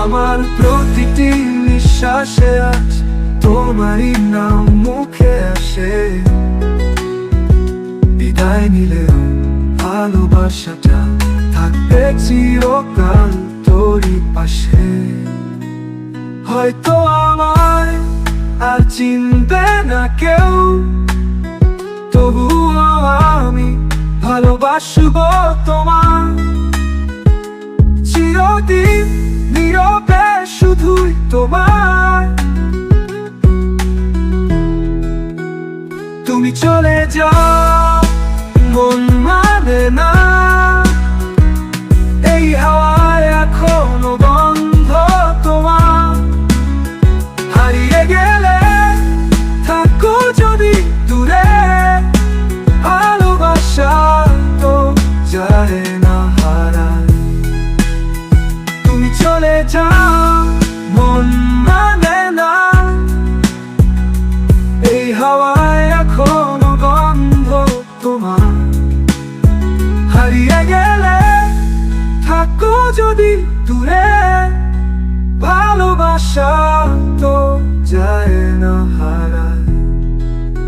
আমার প্রতিটি নিঃশ্বাসে আজ তোমারই নাম মুখে আসে। বিদায় নিলেও ভালোবাসাটা থাকবে চিরকাল তোরই পাশে। হয়তো আমায় আর চিনবে না কেউ, তবুও আমি ভালোবাসবো তোমার চিরদিন, নীরবে শুধুই তোমার। তুমি চলে যাও মন মানে না, এই হাওয়ায় এখনো গন্ধ তোমার। হারিয়ে গেলে থাকো যদি দূরে, ভালোবাসা তো যায় না হারায়। তুমি চলে যাও মন মানে না, এই হাওয়ায় এখনো গন্ধ তোমার। হারিয়ে গেলে থাকো যদি দূরে, ভালোবাসা তো যায় না হারায়।